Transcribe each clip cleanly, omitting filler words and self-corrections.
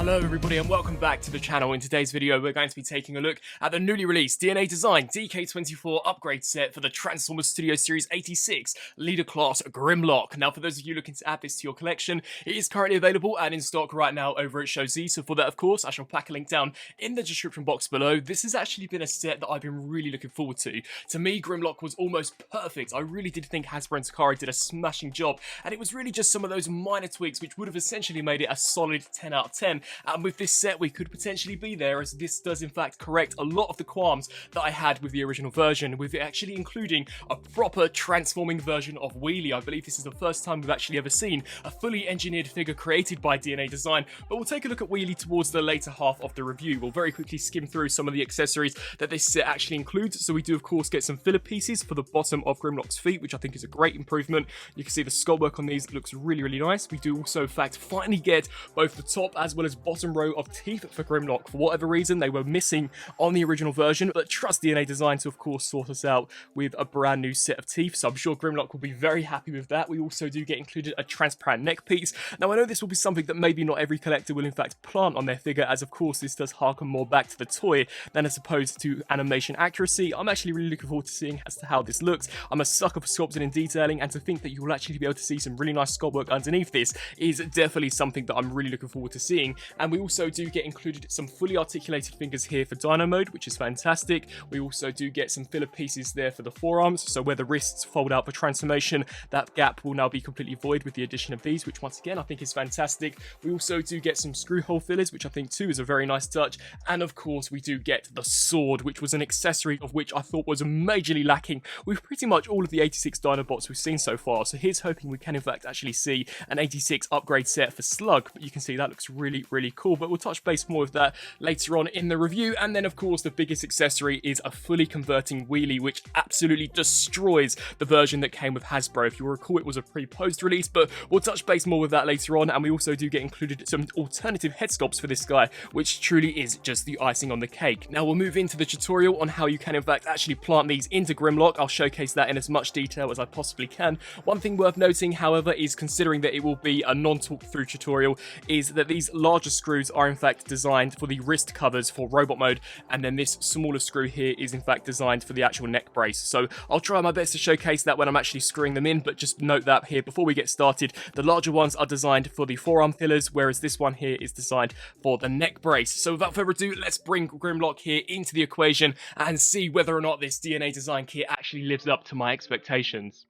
Hello everybody and welcome back to the channel. In today's video we're going to be taking a look at the newly released DNA Design DK-24 upgrade set for the Transformers Studio Series 86 Leader Class Grimlock. Now for those of you looking to add this to your collection, it is currently available and in stock right now over at ShowZ, so for that of course I shall pack a link down in the description box below. This has actually been a set that I've been really looking forward to. To me, Grimlock was almost perfect. I really did think Hasbro and Takara did a smashing job, and it was really just some of those minor tweaks which would have essentially made it a solid 10 out of 10. And with this set, we could potentially be there, as this does in fact correct a lot of the qualms that I had with the original version, with it actually including a proper transforming version of Wheelie. I believe this is the first time we've actually ever seen a fully engineered figure created by DNA Design, but we'll take a look at Wheelie towards the later half of the review. We'll very quickly skim through some of the accessories that this set actually includes. So we do of course get some filler pieces for the bottom of Grimlock's feet, which I think is a great improvement. You can see the sculpt work on these looks really nice. We do also in fact finally get both the top as well as bottom row of teeth for Grimlock. For whatever reason, they were missing on the original version, but trust DNA Design to of course sort us out with a brand new set of teeth, so I'm sure Grimlock will be very happy with that. We also do get included a transparent neck piece. Now I know this will be something that maybe not every collector will in fact plant on their figure, as of course this does harken more back to the toy than as opposed to animation accuracy. I'm actually really looking forward to seeing as to how this looks. I'm a sucker for sculpting and detailing, and to think that you will actually be able to see some really nice sculpt work underneath this is definitely something that I'm really looking forward to seeing. And we also do get included some fully articulated fingers here for Dino Mode, which is fantastic. We also do get some filler pieces there for the forearms, so where the wrists fold out for transformation, that gap will now be completely void with the addition of these, which once again I think is fantastic. We also do get some screw hole fillers, which I think too is a very nice touch, and of course we do get the sword, which was an accessory of which I thought was majorly lacking with pretty much all of the 86 Dinobots we've seen so far. So here's hoping we can in fact actually see an 86 upgrade set for Slug, but you can see that looks really cool, but we'll touch base more with that later on in the review. And then of course the biggest accessory is a fully converting Wheelie, which absolutely destroys the version that came with Hasbro. If you recall, it was a pre-post release, but we'll touch base more with that later on. And we also do get included some alternative head sculpts for this guy, which truly is just the icing on the cake. Now we'll move into the tutorial on how you can in fact actually plant these into Grimlock. I'll showcase that in as much detail as I possibly can. One thing worth noting, however, is considering that it will be a non-talk through tutorial, is that these larger screws are in fact designed for the wrist covers for robot mode, and then this smaller screw here is in fact designed for the actual neck brace. So I'll try my best to showcase that when I'm actually screwing them in, but just note that here before we get started, the larger ones are designed for the forearm fillers, whereas this one here is designed for the neck brace. So without further ado, let's bring Grimlock here into the equation and see whether or not this DNA Design kit actually lives up to my expectations.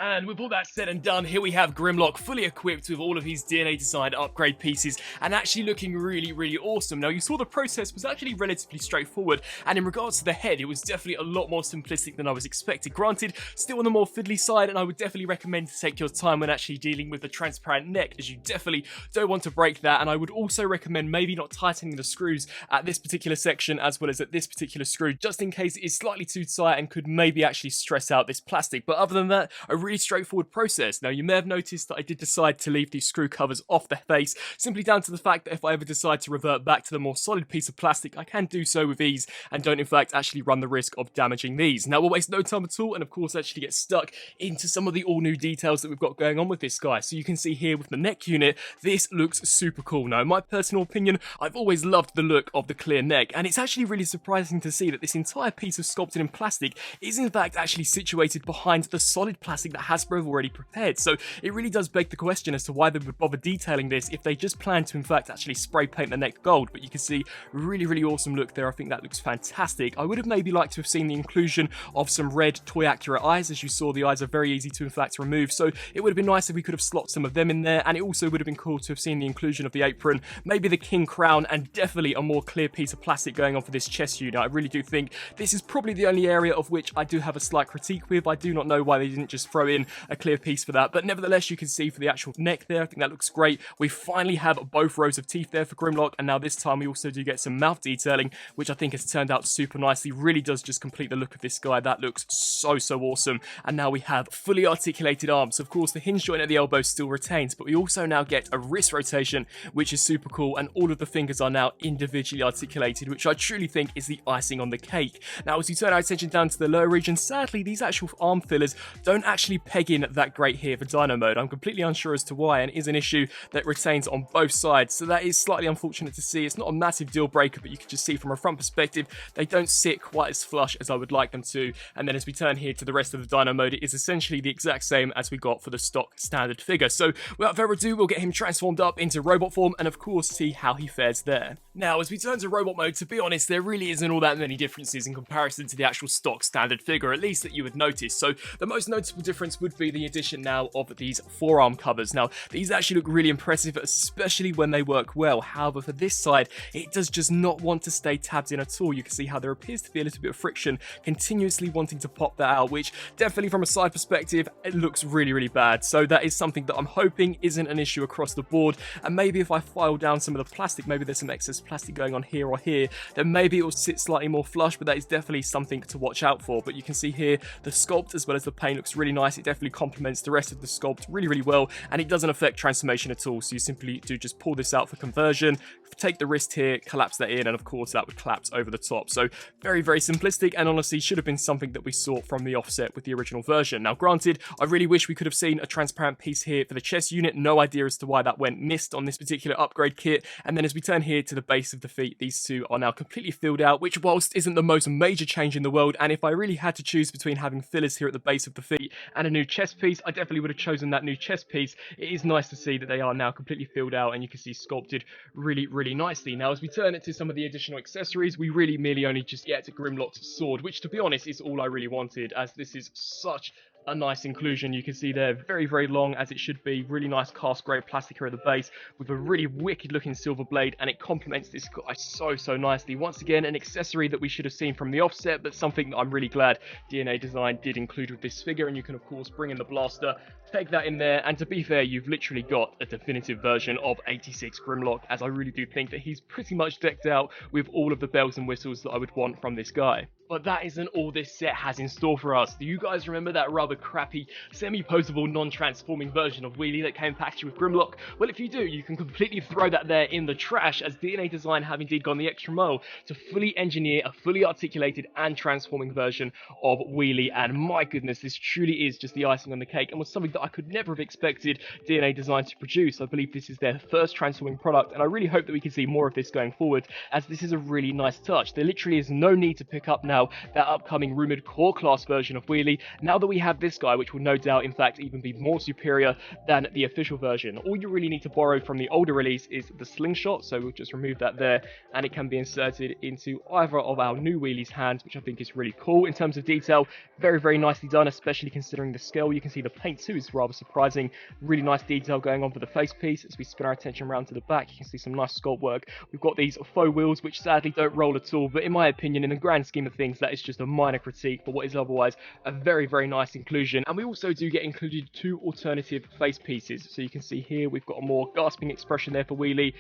And with all that said and done, here we have Grimlock fully equipped with all of his DNA designed upgrade pieces and actually looking really, really awesome. Now, you saw the process was actually relatively straightforward, and in regards to the head, it was definitely a lot more simplistic than I was expecting. Granted, still on the more fiddly side, and I would definitely recommend to take your time when actually dealing with the transparent neck, as you definitely don't want to break that. And I would also recommend maybe not tightening the screws at this particular section as well as at this particular screw, just in case it is slightly too tight and could maybe actually stress out this plastic. But other than that, a really straightforward process. Now, you may have noticed that I did decide to leave these screw covers off the face, simply down to the fact that if I ever decide to revert back to the more solid piece of plastic, I can do so with ease and don't in fact actually run the risk of damaging these. Now, we'll waste no time at all and of course actually get stuck into some of the all new details that we've got going on with this guy. So you can see here with the neck unit, this looks super cool. Now, in my personal opinion, I've always loved the look of the clear neck, and it's actually really surprising to see that this entire piece of sculpted in plastic is in fact actually situated behind the solid plastic that Hasbro have already prepared. So it really does beg the question as to why they would bother detailing this if they just plan to in fact actually spray paint the neck gold. But you can see really, really awesome look there. I think that looks fantastic. I would have maybe liked to have seen the inclusion of some red toy accurate eyes. As you saw, the eyes are very easy to in fact remove, so it would have been nice if we could have slotted some of them in there, and it also would have been cool to have seen the inclusion of the apron, maybe the king crown, and definitely a more clear piece of plastic going on for this chest unit. I really do think this is probably the only area of which I do have a slight critique with. I do not know why they didn't just throw in a clear piece for that, but nevertheless, you can see for the actual neck there, I think that looks great. We finally have both rows of teeth there for Grimlock, and now this time we also do get some mouth detailing, which I think has turned out super nicely. Really does just complete the look of this guy. That looks so awesome. And now we have fully articulated arms. Of course, the hinge joint at the elbow still retains, but we also now get a wrist rotation, which is super cool, and all of the fingers are now individually articulated, which I truly think is the icing on the cake. Now, as you turn our attention down to the lower region, sadly, these actual arm fillers don't actually peg in that great here for Dino mode. I'm completely unsure as to why, and it is an issue that retains on both sides, so that is slightly unfortunate to see. It's not a massive deal breaker, but you can just see from a front perspective, they don't sit quite as flush as I would like them to. And then as we turn here to the rest of the Dino mode, it is essentially the exact same as we got for the stock standard figure. So without further ado, we'll get him transformed up into robot form and of course see how he fares there. Now, as we turn to robot mode, to be honest, there really isn't all that many differences in comparison to the actual stock standard figure, at least that you would notice. So the most noticeable difference difference would be the addition now of these forearm covers. Now, these actually look really impressive, especially when they work well. However, for this side, it does just not want to stay tabbed in at all. You can see how there appears to be a little bit of friction, continuously wanting to pop that out, which definitely from a side perspective, it looks really, really bad. So that is something that I'm hoping isn't an issue across the board. And maybe if I file down some of the plastic, maybe there's some excess plastic going on here or here, then maybe it will sit slightly more flush, but that is definitely something to watch out for. But you can see here, the sculpt as well as the paint looks really nice. It definitely complements the rest of the sculpt really, really well, and it doesn't affect transformation at all. So you simply do just pull this out for conversion, take the wrist here, collapse that in, and of course that would collapse over the top. So very, very simplistic, and honestly should have been something that we saw from the offset with the original version. Now granted, I really wish we could have seen a transparent piece here for the chest unit. No idea as to why that went missed on this particular upgrade kit. And then as we turn here to the base of the feet, these two are now completely filled out, which whilst isn't the most major change in the world, and if I really had to choose between having fillers here at the base of the feet and a new chest piece, I definitely would have chosen that new chest piece. It is nice to see that they are now completely filled out, and you can see sculpted really, really nicely. Now as we turn it to some of the additional accessories, we really merely only just get Grimlock's sword, which to be honest is all I really wanted, as this is such a nice inclusion. You can see they're very, very long, as it should be. Really nice cast grey plastic here at the base with a really wicked looking silver blade, and it complements this guy so nicely. Once again, an accessory that we should have seen from the offset, but something that I'm really glad DNA Design did include with this figure. And you can of course bring in the blaster, take that in there, and to be fair, you've literally got a definitive version of 86 Grimlock, as I really do think that he's pretty much decked out with all of the bells and whistles that I would want from this guy. But that isn't all this set has in store for us. Do you guys remember that rather crappy, semi-posable, non-transforming version of Wheelie that came packaged with Grimlock? Well, if you do, you can completely throw that there in the trash, as DNA Design have indeed gone the extra mile to fully engineer a fully articulated and transforming version of Wheelie. And my goodness, this truly is just the icing on the cake, and was something that I could never have expected DNA Design to produce. I believe this is their first transforming product, and I really hope that we can see more of this going forward, as this is a really nice touch. There literally is no need to pick up now that upcoming rumoured core class version of Wheelie, now that we have this guy, which will no doubt in fact even be more superior than the official version. All you really need to borrow from the older release is the slingshot, so we'll just remove that there, and it can be inserted into either of our new Wheelie's hands, which I think is really cool. In terms of detail, very, very nicely done, especially considering the scale. You can see the paint too is rather surprising. Really nice detail going on for the face piece. As we spin our attention around to the back, you can see some nice sculpt work. We've got these faux wheels, which sadly don't roll at all, but in my opinion, in the grand scheme of things, that is just a minor critique for what is otherwise a very, very nice inclusion. And we also do get included two alternative face pieces. So you can see here we've got a more gasping expression there for Wheelie,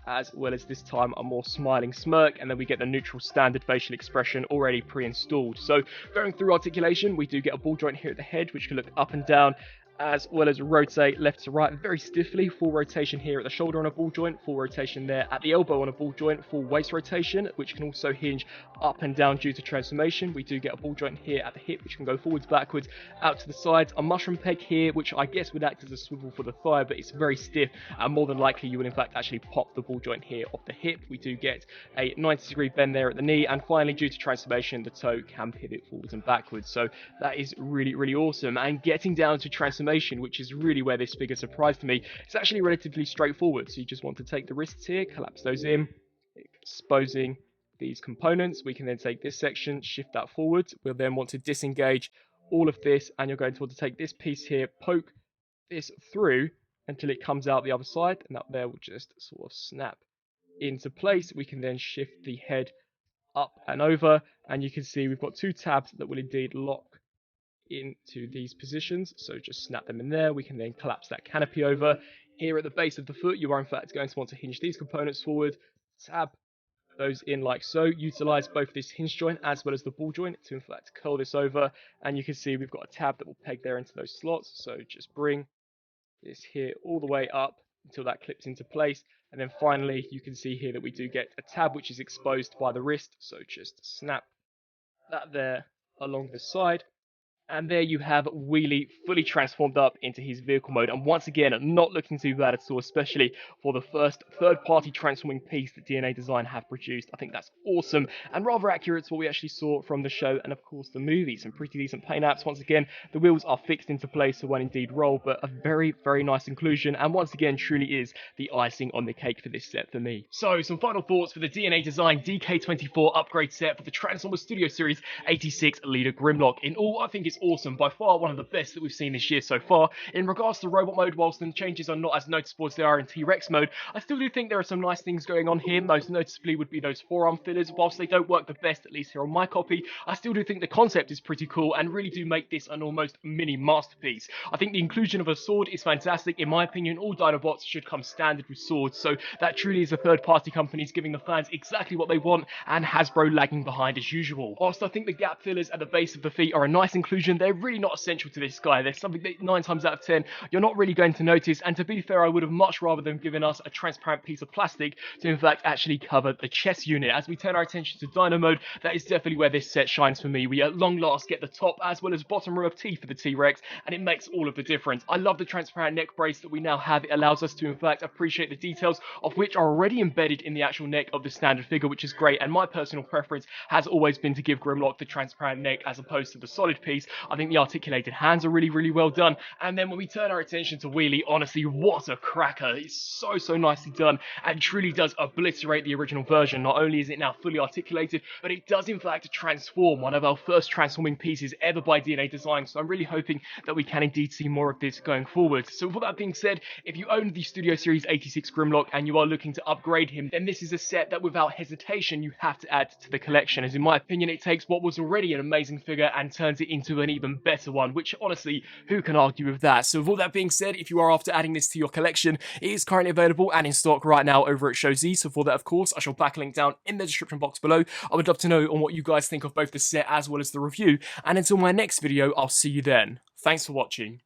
as well as this time a more smiling smirk, and then we get the neutral standard facial expression already pre-installed. So going through articulation, we do get a ball joint here at the head, which can look up and down, as well as rotate left to right very stiffly. Full rotation here at the shoulder on a ball joint, full rotation there at the elbow on a ball joint, full waist rotation, which can also hinge up and down due to transformation. We do get a ball joint here at the hip, which can go forwards, backwards, out to the sides. A mushroom peg here, which I guess would act as a swivel for the thigh, but it's very stiff, and more than likely you will in fact actually pop the ball joint here off the hip. We do get a 90-degree bend there at the knee, and finally, due to transformation, the toe can pivot forwards and backwards. So that is really, really awesome. And getting down to transformation, which is really where this figure surprised me, it's actually relatively straightforward. So you just want to take the wrists here, collapse those in, exposing these components. We can then take this section, shift that forward. We'll then want to disengage all of this, and you're going to want to take this piece here, poke this through until it comes out the other side, and that there will just sort of snap into place. We can then shift the head up and over, and you can see we've got two tabs that will indeed lock into these positions, so just snap them in there. We can then collapse that canopy over. Here at the base of the foot, you are in fact going to want to hinge these components forward, tab those in like so. Utilize both this hinge joint as well as the ball joint to in fact curl this over, and you can see we've got a tab that will peg there into those slots. So just bring this here all the way up until that clips into place, and then finally you can see here that we do get a tab which is exposed by the wrist, so just snap that there along the side. And there you have Wheelie fully transformed up into his vehicle mode. And once again, not looking too bad at all, especially for the first third-party transforming piece that DNA Design have produced. I think that's awesome and rather accurate to what we actually saw from the show and, of course, the movie. Some pretty decent paint apps. Once again, the wheels are fixed into place, so when indeed roll, but a very, very nice inclusion. And once again, truly is the icing on the cake for this set for me. So, some final thoughts for the DNA Design DK-24 upgrade set for the Transformers Studio Series 86 Leader Grimlock. In all, I think it's awesome, by far one of the best that we've seen this year so far. In regards to robot mode, whilst the changes are not as noticeable as they are in T-Rex mode, I still do think there are some nice things going on here. Most noticeably would be those forearm fillers. Whilst they don't work the best, at least here on my copy, I still do think the concept is pretty cool and really do make this an almost mini masterpiece. I think the inclusion of a sword is fantastic. In my opinion, all Dinobots should come standard with swords, so that truly is a third-party companies giving the fans exactly what they want, and Hasbro lagging behind as usual. Whilst I think the gap fillers at the base of the feet are a nice inclusion, they're really not essential to this guy. They're something that 9 times out of 10 you're not really going to notice, and to be fair, I would have much rather them given us a transparent piece of plastic to in fact actually cover the chest unit. As we turn our attention to Dino mode, that is definitely where this set shines for me. We at long last get the top as well as bottom row of teeth for the T-Rex, and it makes all of the difference. I love the transparent neck brace that we now have. It allows us to in fact appreciate the details of which are already embedded in the actual neck of the standard figure, which is great, and my personal preference has always been to give Grimlock the transparent neck as opposed to the solid piece. I think the articulated hands are really well done. And then when we turn our attention to Wheelie, honestly, what a cracker. It's so nicely done and truly does obliterate the original version. Not only is it now fully articulated, but it does in fact transform, one of our first transforming pieces ever by DNA Design, so I'm really hoping that we can indeed see more of this going forward. So with that being said, if you own the Studio Series 86 Grimlock and you are looking to upgrade him, then this is a set that without hesitation you have to add to the collection, as in my opinion it takes what was already an amazing figure and turns it into an even better one, which honestly, who can argue with that? So with all that being said, if you are after adding this to your collection, it is currently available and in stock right now over at ShowZ, so for that of course I shall backlink down in the description box below. I would love to know on what you guys think of both the set as well as the review, and until my next video I'll see you then. Thanks for watching.